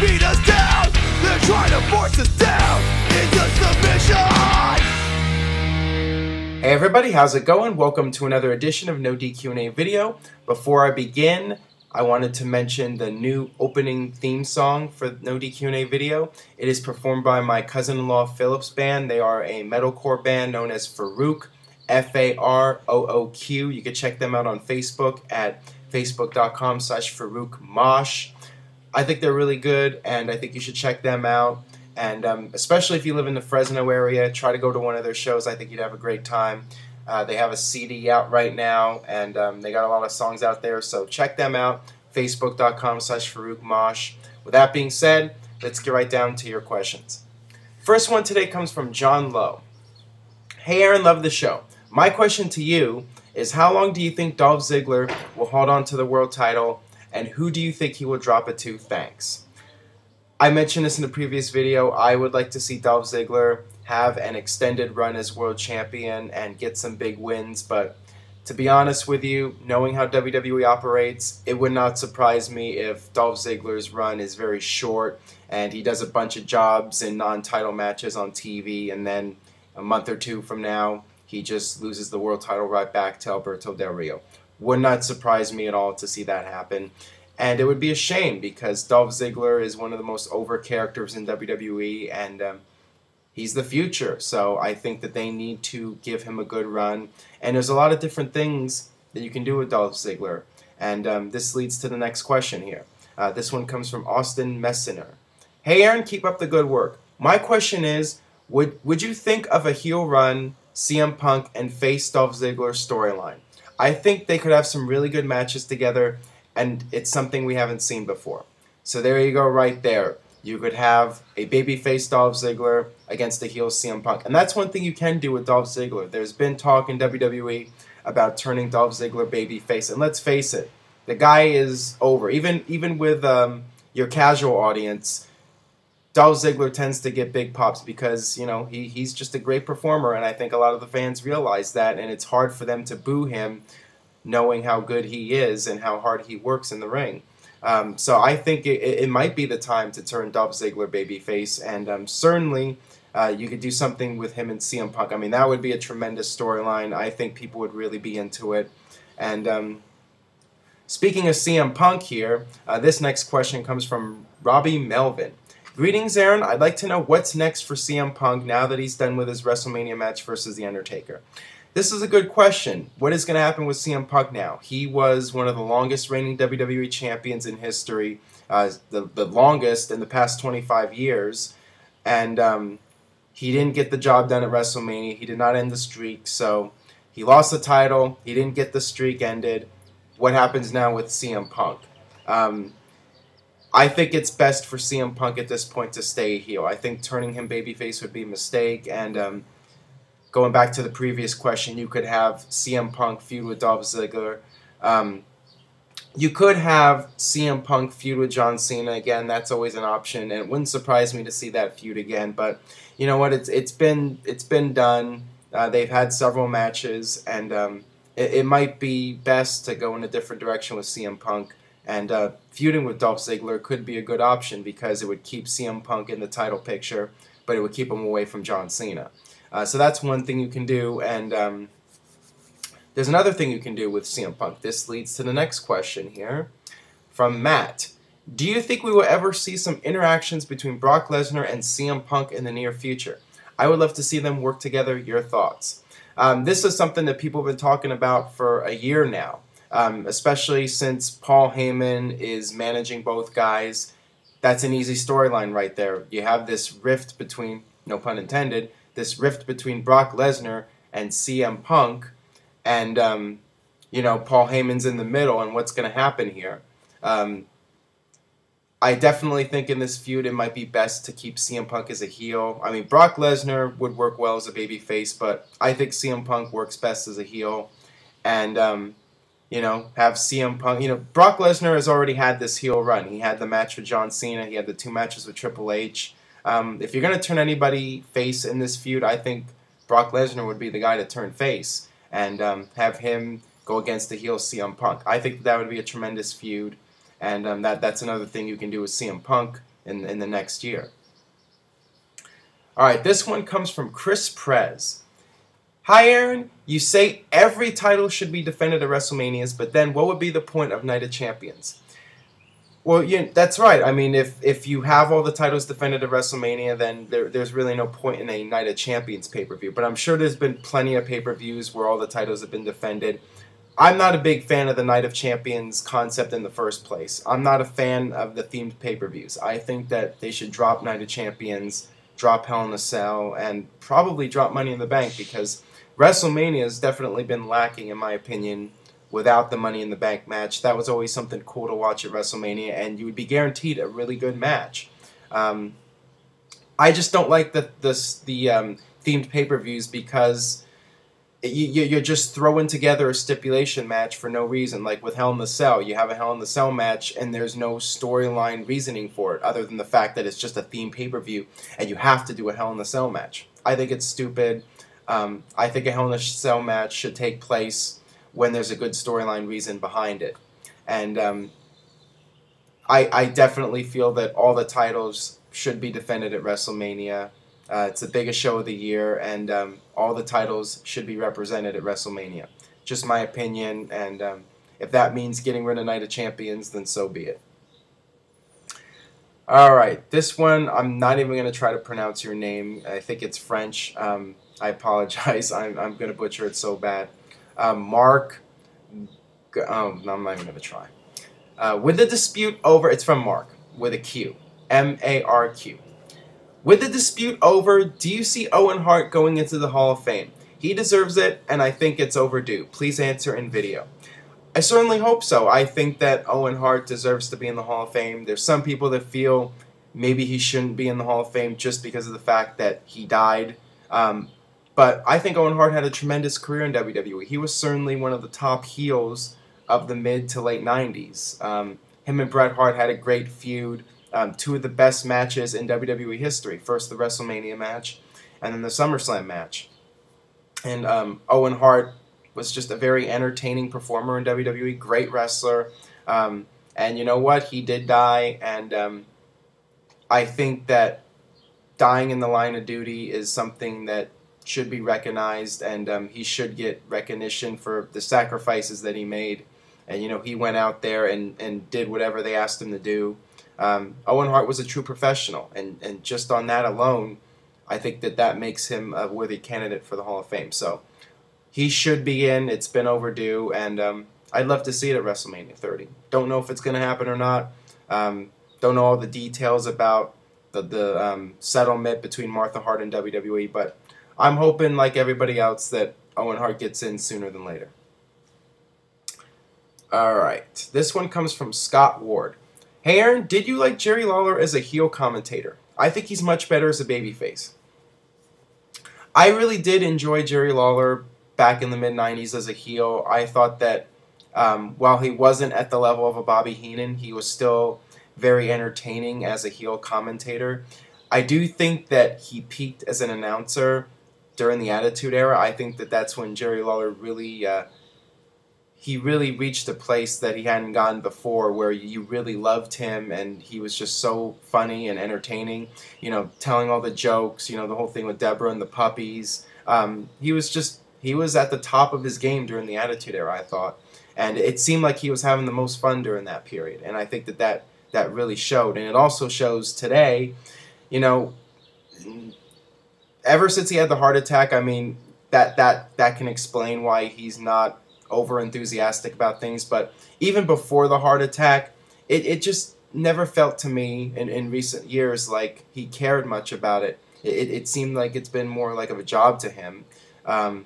beat us down. They're trying to force us down into submission. Hey everybody, how's it going? Welcome to another edition of NoDQ&A video. Before I begin, I wanted to mention the new opening theme song for NoDQ&A video. It is performed by my cousin-in-law Philip's band. They are a metalcore band known as Farouk, F-A-R-O-O-Q. You can check them out on Facebook at facebook.com/FaroukMosh. I think they're really good, and I think you should check them out. And especially if you live in the Fresno area, try to go to one of their shows. I think you'd have a great time. They have a CD out right now, and they got a lot of songs out there, so check them out, facebook.com/FaroukMosh. With that being said, let's get right down to your questions. First one today comes from John Lowe. Hey Aaron, love the show. My question to you is, how long do you think Dolph Ziggler will hold on to the world title, and who do you think he will drop it to? Thanks. I mentioned this in the previous video. I would like to see Dolph Ziggler have an extended run as world champion and get some big wins, but to be honest with you, knowing how WWE operates, it would not surprise me if Dolph Ziggler's run is very short and he does a bunch of jobs in non-title matches on TV, and then a month or two from now he just loses the world title right back to Alberto Del Rio. Would not surprise me at all to see that happen. And it would be a shame because Dolph Ziggler is one of the most over characters in WWE, and he's the future. So I think that they need to give him a good run. And there's a lot of different things that you can do with Dolph Ziggler. And this leads to the next question here. This one comes from Austin Messiner. Hey Aaron, keep up the good work. My question is, would you think of a heel run, CM Punk and face Dolph Ziggler storyline? I think they could have some really good matches together, and it's something we haven't seen before. So there you go right there. You could have a babyface Dolph Ziggler against a heel CM Punk. And that's one thing you can do with Dolph Ziggler. There's been talk in WWE about turning Dolph Ziggler babyface. And let's face it, the guy is over. Even with your casual audience, Dolph Ziggler tends to get big pops because, you know, he's just a great performer. And I think a lot of the fans realize that. And it's hard for them to boo him, knowing how good he is and how hard he works in the ring. So I think it might be the time to turn Dolph Ziggler babyface, and certainly you could do something with him and CM Punk. I mean, that would be a tremendous storyline. I think people would really be into it. And speaking of CM Punk here, this next question comes from Robbie Melvin. Greetings, Aaron. I'd like to know what's next for CM Punk now that he's done with his WrestleMania match versus The Undertaker. This is a good question. What is going to happen with CM Punk now? He was one of the longest reigning WWE champions in history, the longest in the past 25 years, and he didn't get the job done at WrestleMania. He did not end the streak, so he lost the title. He didn't get the streak ended. What happens now with CM Punk? I think it's best for CM Punk at this point to stay heel. I think turning him babyface would be a mistake, and going back to the previous question, you could have CM Punk feud with Dolph Ziggler. You could have CM Punk feud with John Cena. Again, that's always an option, and it wouldn't surprise me to see that feud again. But you know what? It's been done. They've had several matches, and it might be best to go in a different direction with CM Punk. And feuding with Dolph Ziggler could be a good option because it would keep CM Punk in the title picture, but it would keep him away from John Cena. So that's one thing you can do, and there's another thing you can do with CM Punk. This leads to the next question here from Matt. Do you think we will ever see some interactions between Brock Lesnar and CM Punk in the near future? I would love to see them work together. Your thoughts? This is something that people have been talking about for a year now, especially since Paul Heyman is managing both guys. That's an easy storyline right there. You have this rift between, no pun intended, this rift between Brock Lesnar and CM Punk, and you know, Paul Heyman's in the middle, and what's going to happen here? I definitely think in this feud it might be best to keep CM Punk as a heel. I mean, Brock Lesnar would work well as a babyface, but I think CM Punk works best as a heel, and you know, have CM Punk. You know, Brock Lesnar has already had this heel run. He had the match with John Cena. He had the 2 matches with Triple H. If you're going to turn anybody face in this feud, I think Brock Lesnar would be the guy to turn face and have him go against the heel CM Punk. I think that would be a tremendous feud, and that's another thing you can do with CM Punk. in the next year. All right, this one comes from Chris Prez. Hi, Aaron. You say every title should be defended at WrestleManias, but then what would be the point of Night of Champions? Well, yeah, that's right. I mean, if you have all the titles defended at WrestleMania, then there's really no point in a Night of Champions pay-per-view. But I'm sure there's been plenty of pay-per-views where all the titles have been defended. I'm not a big fan of the Night of Champions concept in the first place. I'm not a fan of the themed pay-per-views. I think that they should drop Night of Champions, drop Hell in a Cell, and probably drop Money in the Bank, because WrestleMania has definitely been lacking, in my opinion, without the Money in the Bank match. That was always something cool to watch at WrestleMania, and you would be guaranteed a really good match. I just don't like the themed pay-per-views because you're just throwing together a stipulation match for no reason. Like with Hell in the Cell, you have a Hell in the Cell match, and there's no storyline reasoning for it other than the fact that it's just a themed pay-per-view, and you have to do a Hell in the Cell match. I think it's stupid. I think a Hell in a Cell match should take place when there's a good storyline reason behind it. And I definitely feel that all the titles should be defended at WrestleMania. It's the biggest show of the year, and all the titles should be represented at WrestleMania. Just my opinion, and if that means getting rid of Night of Champions, then so be it. Alright, this one, I'm not even going to try to pronounce your name. I think it's French. I apologize. I'm going to butcher it so bad. Mark, no, I'm not even going to try. With the dispute over, it's from Mark, with a Q, M-A-R-Q. With the dispute over, do you see Owen Hart going into the Hall of Fame? He deserves it, and I think it's overdue. Please answer in video. I certainly hope so. I think that Owen Hart deserves to be in the Hall of Fame. There's some people that feel maybe he shouldn't be in the Hall of Fame just because of the fact that he died. But I think Owen Hart had a tremendous career in WWE. He was certainly one of the top heels of the mid to late 90s. Him and Bret Hart had a great feud. Two of the best matches in WWE history. First the WrestleMania match, and then the SummerSlam match. And Owen Hart was just a very entertaining performer in WWE, great wrestler. And you know what? He did die, and I think that dying in the line of duty is something that should be recognized, and he should get recognition for the sacrifices that he made. And, you know, he went out there and did whatever they asked him to do. Owen Hart was a true professional, and just on that alone, I think that makes him a worthy candidate for the Hall of Fame. So he should be in. It's been overdue, and I'd love to see it at WrestleMania 30. Don't know if it's going to happen or not. Don't know all the details about the settlement between Martha Hart and WWE, but I'm hoping, like everybody else, that Owen Hart gets in sooner than later. Alright, this one comes from Scott Ward. Hey Aaron, did you like Jerry Lawler as a heel commentator? I think he's much better as a babyface. I really did enjoy Jerry Lawler back in the mid-90s as a heel. I thought that while he wasn't at the level of a Bobby Heenan, he was still very entertaining as a heel commentator. I do think that he peaked as an announcer during the Attitude Era. I think that that's when Jerry Lawler really reached a place that he hadn't gotten before, where you really loved him, and he was just so funny and entertaining, you know, telling all the jokes, you know, the whole thing with Deborah and the puppies. He was at the top of his game during the Attitude Era, I thought, and it seemed like he was having the most fun during that period, and I think that really showed, and it also shows today. You know, ever since he had the heart attack, I mean, that can explain why he's not over enthusiastic about things, but even before the heart attack, it just never felt to me in recent years like he cared much about it. It seemed like it's been more like of a job to him, and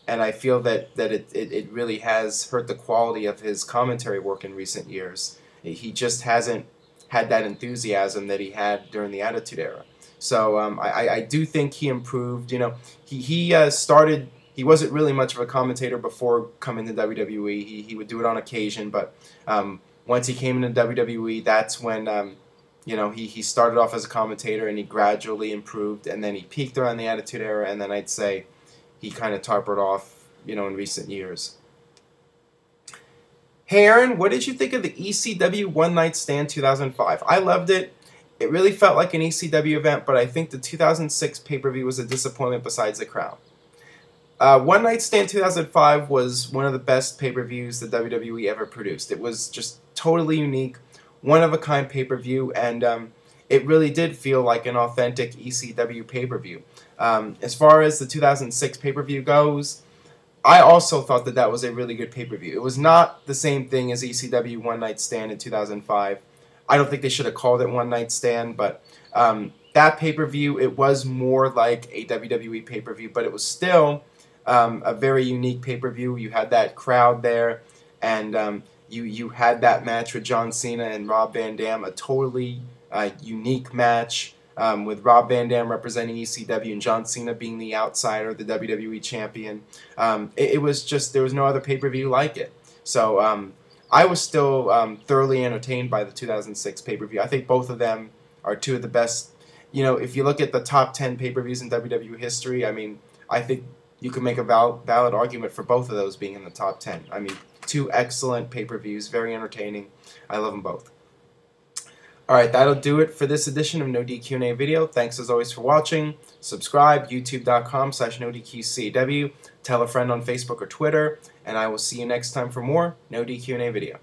I feel that it really has hurt the quality of his commentary work in recent years. He just hasn't had that enthusiasm that he had during the Attitude Era. So I do think he improved. You know, he started. He wasn't really much of a commentator before coming to WWE. He would do it on occasion, but once he came into WWE, that's when you know, he started off as a commentator, and he gradually improved, and then he peaked around the Attitude Era, and then I'd say he kind of tapered off, you know, in recent years. Hey Aaron, what did you think of the ECW One Night Stand 2005? I loved it. it really felt like an ECW event, but I think the 2006 pay-per-view was a disappointment besides the crowd. One Night Stand 2005 was one of the best pay-per-views the WWE ever produced. It was just totally unique, one-of-a-kind pay-per-view, and it really did feel like an authentic ECW pay-per-view. As far as the 2006 pay-per-view goes, I also thought that that was a really good pay-per-view. It was not the same thing as ECW One Night Stand in 2005. I don't think they should have called it One Night Stand, but that pay-per-view, it was more like a WWE pay-per-view, but it was still a very unique pay-per-view. You had that crowd there, and you had that match with John Cena and Rob Van Dam, a totally unique match with Rob Van Dam representing ECW and John Cena being the outsider, the WWE champion. It was just, there was no other pay-per-view like it. So I was still thoroughly entertained by the 2006 pay-per-view. I think both of them are two of the best. You know, if you look at the top 10 pay-per-views in WWE history, I mean, I think you could make a valid argument for both of those being in the top 10. I mean, two excellent pay-per-views, very entertaining. I love them both. Alright, that'll do it for this edition of NoDQ&A video. Thanks as always for watching. Subscribe, youtube.com/NoDQCAW. Tell a friend on Facebook or Twitter. And I will see you next time for more NoDQ&A video.